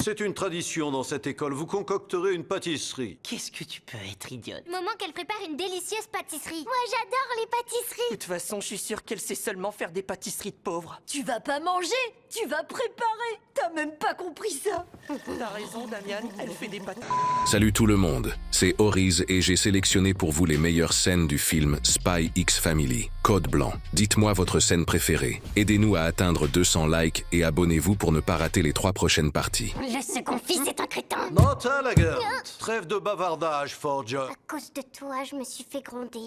C'est une tradition dans cette école. Vous concocterez une pâtisserie. Qu'est-ce que tu peux être idiote? Moment qu'elle prépare une délicieuse pâtisserie. Moi, j'adore les pâtisseries. De toute façon, je suis sûr qu'elle sait seulement faire des pâtisseries de pauvres. Tu vas pas manger, tu vas préparer. T'as même pas compris ça. T'as raison, Damian, elle fait des pâtisseries. Salut tout le monde, c'est Oriz et j'ai sélectionné pour vous les meilleures scènes du film Spy X Family. Code blanc. Dites-moi votre scène préférée. Aidez-nous à atteindre 200 likes et abonnez-vous pour ne pas rater les 3 prochaines parties. Le second fils est un crétin. Nota Lagerthe. Trêve de bavardage, Forge. À cause de toi, je me suis fait gronder.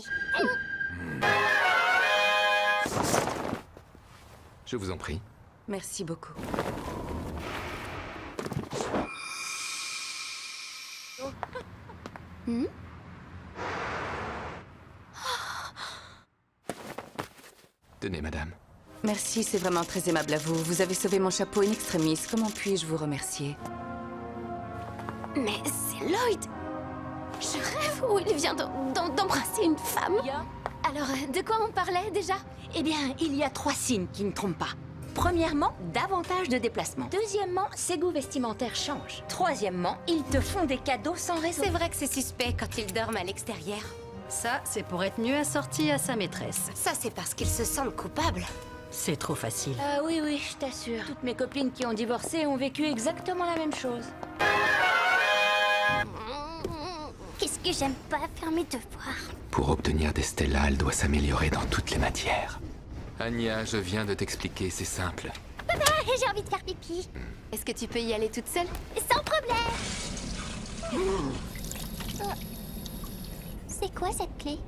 Je vous en prie. Merci beaucoup. Tenez, madame. Merci, c'est vraiment très aimable à vous. Vous avez sauvé mon chapeau in extremis. Comment puis-je vous remercier? Mais c'est Lloyd. Je rêve où il vient d'embrasser une femme. Alors, de quoi on parlait déjà? Eh bien, il y a 3 signes qui ne trompent pas. Premièrement, davantage de déplacements. Deuxièmement, ses goûts vestimentaires changent. Troisièmement, ils te font des cadeaux sans raison. C'est vrai que c'est suspect quand ils dorment à l'extérieur. Ça, c'est pour être mieux assorti à sa maîtresse. Ça, c'est parce qu'ils se sentent coupables. C'est trop facile. Ah oui, oui, je t'assure. Toutes mes copines qui ont divorcé ont vécu exactement la même chose. Qu'est-ce que j'aime pas faire mes devoirs. Pour obtenir des Stella, elle doit s'améliorer dans toutes les matières. Anya, je viens de t'expliquer, c'est simple. Papa, j'ai envie de faire pipi. Est-ce que tu peux y aller toute seule? Sans problème. C'est quoi cette clé?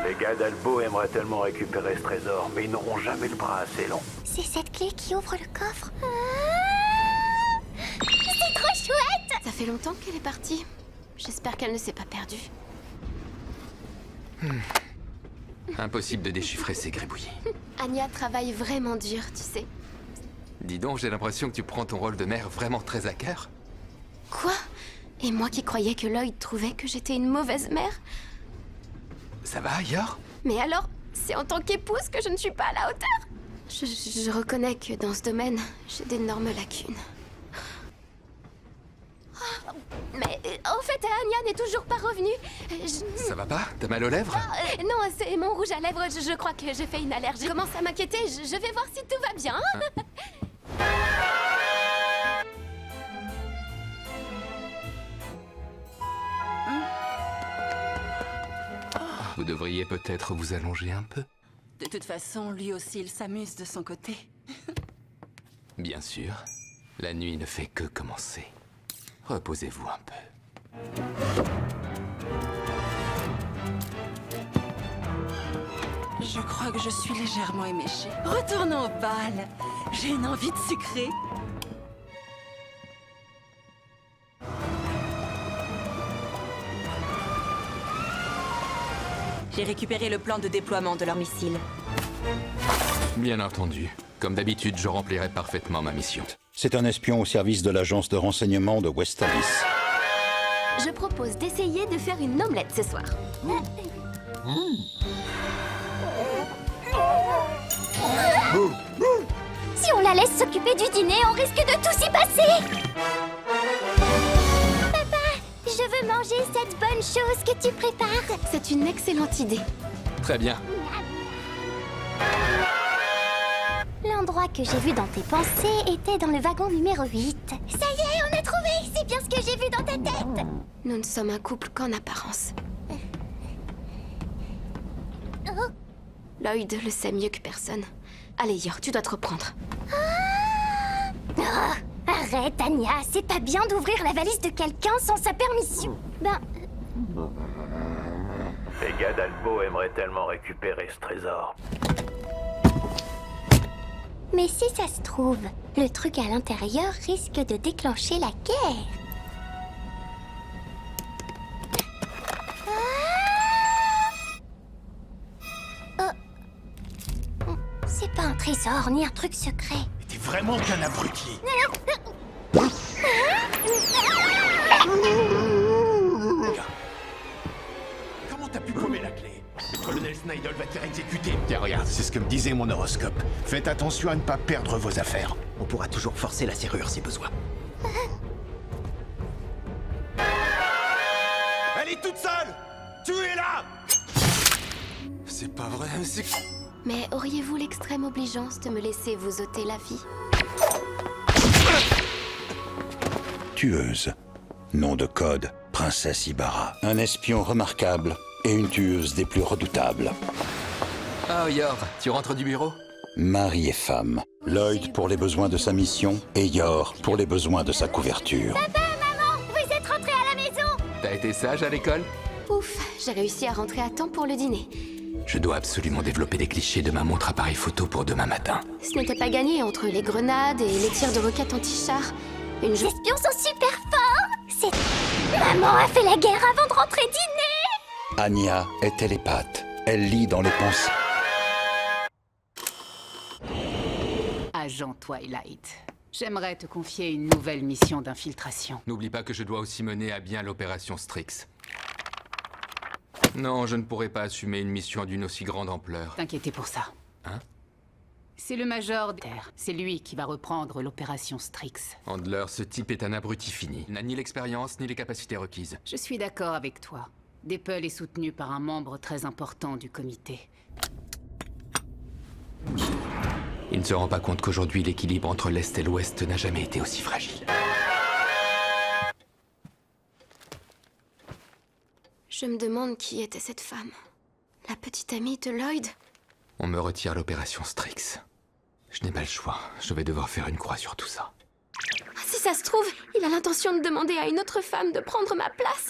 Les gars d'Albo aimeraient tellement récupérer ce trésor, mais ils n'auront jamais le bras assez long. C'est cette clé qui ouvre le coffre. Ah, c'est trop chouette! Ça fait longtemps qu'elle est partie. J'espère qu'elle ne s'est pas perdue. Impossible de déchiffrer ces gribouillis. Anya travaille vraiment dur, tu sais. Dis donc, j'ai l'impression que tu prends ton rôle de mère vraiment très à cœur. Quoi? Et moi qui croyais que Lloyd trouvait que j'étais une mauvaise mère? Ça va ailleurs? Mais alors, c'est en tant qu'épouse que je ne suis pas à la hauteur? Je reconnais que dans ce domaine, j'ai d'énormes lacunes. Oh, mais en fait, Anya n'est toujours pas revenue. Ça va pas? T'as mal aux lèvres? Non, c'est mon rouge à lèvres. Je crois que j'ai fait une allergie. Je commence à m'inquiéter. Je vais voir si tout va bien. Vous devriez peut-être vous allonger un peu. De toute façon, lui aussi, il s'amuse de son côté. Bien sûr. La nuit ne fait que commencer. Reposez-vous un peu. Je crois que je suis légèrement éméchée. Retournons au bal. J'ai une envie de sucrer. J'ai récupéré le plan de déploiement de leur missile. Bien entendu. Comme d'habitude, je remplirai parfaitement ma mission. C'est un espion au service de l'agence de renseignement de Westalis. Je propose d'essayer de faire une omelette ce soir. Si on la laisse s'occuper du dîner, on risque de tout s'y passer. Papa, je veux manger cette bonne chose que tu prépares. C'est une excellente idée. Très bien. L'endroit que j'ai vu dans tes pensées était dans le wagon numéro 8. Ça y est, on a trouvé! C'est bien ce que j'ai vu dans ta tête! Nous ne sommes un couple qu'en apparence. Lloyd le sait mieux que personne. Allez, Yor, tu dois te reprendre. Arrête, Anya, c'est pas bien d'ouvrir la valise de quelqu'un sans sa permission. Les gars d'Albo aimeraient tellement récupérer ce trésor. Mais si ça se trouve, le truc à l'intérieur risque de déclencher la guerre. C'est pas un trésor ni un truc secret. T'es vraiment qu'un abruti. Comment t'as pu paumer la clé? Le colonel Snidel va te faire exécuter. Tiens, regarde, c'est ce que me disait mon horoscope. Faites attention à ne pas perdre vos affaires. On pourra toujours forcer la serrure si besoin. Elle est toute seule! Tuez-la! C'est pas vrai, c'est... Mais auriez-vous l'extrême obligeance de me laisser vous ôter la vie? Tueuse. Nom de code, Princesse Ibarra. Un espion remarquable et une tueuse des plus redoutables. Oh, Yor, tu rentres du bureau? Mari et femme. Lloyd pour les besoins de sa mission et Yor pour les besoins de sa couverture. Papa, maman, vous êtes rentrés à la maison! T'as été sage à l'école? Ouf, j'ai réussi à rentrer à temps pour le dîner. Je dois absolument développer des clichés de ma montre appareil photo pour demain matin. Ce n'était pas gagné entre les grenades et les tirs de roquettes anti-char. Les espions sont super forts! Maman a fait la guerre avant de rentrer dîner! Anya est télépathe. Elle lit dans les pensées. Agent Twilight, j'aimerais te confier une nouvelle mission d'infiltration. N'oublie pas que je dois aussi mener à bien l'opération Strix. Non, je ne pourrais pas assumer une mission d'une aussi grande ampleur. T'inquiétez pour ça. Hein? C'est le Major Terre. C'est lui qui va reprendre l'opération Strix. Handler, ce type est un abruti fini. Il n'a ni l'expérience ni les capacités requises. Je suis d'accord avec toi. Dapple est soutenu par un membre très important du comité. Il ne se rend pas compte qu'aujourd'hui, l'équilibre entre l'Est et l'Ouest n'a jamais été aussi fragile. Je me demande qui était cette femme. La petite amie de Lloyd? On me retire l'opération Strix. Je n'ai pas le choix. Je vais devoir faire une croix sur tout ça. Si ça se trouve, il a l'intention de demander à une autre femme de prendre ma place.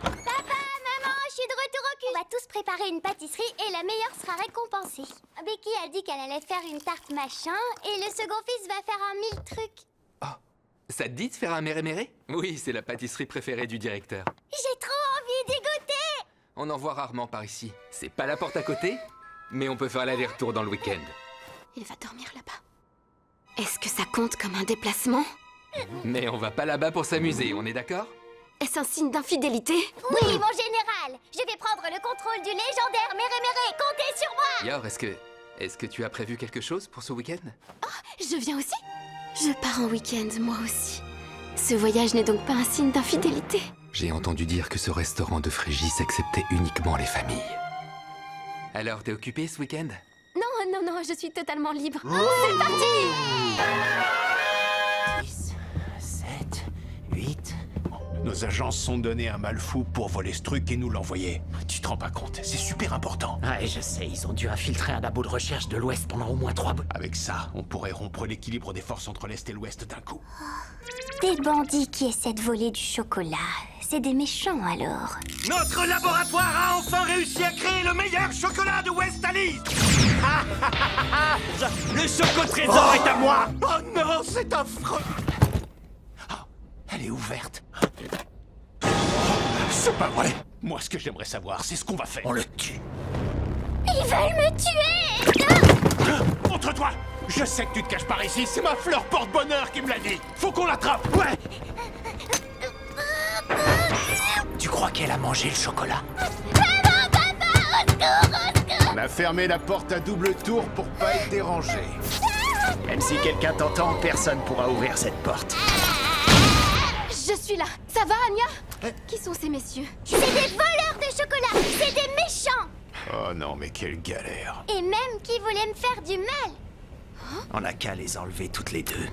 Papa, maman, je suis de retour au cul. On va tous préparer une pâtisserie et la meilleure sera récompensée. Becky a dit qu'elle allait faire une tarte machin et le second fils va faire un 1000 trucs. Ça te dit de faire un méré-méré? Oui, c'est la pâtisserie préférée du directeur. J'ai trop envie d'y goûter. On en voit rarement par ici. C'est pas la porte à côté, mais on peut faire l'aller-retour dans le week-end. Il va dormir là-bas. Est-ce que ça compte comme un déplacement? Mais on va pas là-bas pour s'amuser, on est d'accord? Est-ce un signe d'infidélité? Oui, mon général. Je vais prendre le contrôle du légendaire Méré-Méré. Comptez sur moi. Yor, est-ce que tu as prévu quelque chose pour ce week-end? Je viens aussi? Je pars en week-end, moi aussi. Ce voyage n'est donc pas un signe d'infidélité. J'ai entendu dire que ce restaurant de Frégis acceptait uniquement les familles. Alors, t'es occupé ce week-end? Non, je suis totalement libre. C'est parti! 10, 7, 8... Nos agences sont données un mal fou pour voler ce truc et nous l'envoyer. Tu te rends pas compte, c'est super important. Ouais, je sais, ils ont dû infiltrer un labo de recherche de l'Ouest pendant au moins 3 mois. Avec ça, on pourrait rompre l'équilibre des forces entre l'Est et l'Ouest d'un coup. Des bandits qui essaient de voler du chocolat. C'est des méchants alors. Notre laboratoire a enfin réussi à créer le meilleur chocolat de Westalis! Le choco-trésor est à moi! Oh non, c'est affreux! Elle est ouverte. C'est pas vrai. Moi, ce que j'aimerais savoir, c'est ce qu'on va faire. On le tue. Ils veulent me tuer! Montre-toi! Je sais que tu te caches par ici, c'est ma fleur porte-bonheur qui me l'a dit. Faut qu'on l'attrape, ouais! Tu crois qu'elle a mangé le chocolat? Maman, papa, au secours! On a fermé la porte à double tour pour pas être dérangé. Même si quelqu'un t'entend, personne pourra ouvrir cette porte. Je suis là. Ça va, Anya? Qui sont ces messieurs? C'est des voleurs de chocolat. C'est des méchants. Oh non, mais quelle galère. Et même qui voulaient me faire du mal. On n'a qu'à les enlever toutes les deux.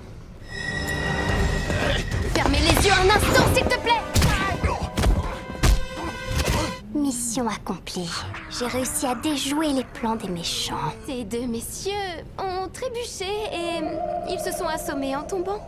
Fermez les yeux un instant, s'il te plaît. Mission accomplie. J'ai réussi à déjouer les plans des méchants. Ces deux messieurs ont trébuché et ils se sont assommés en tombant.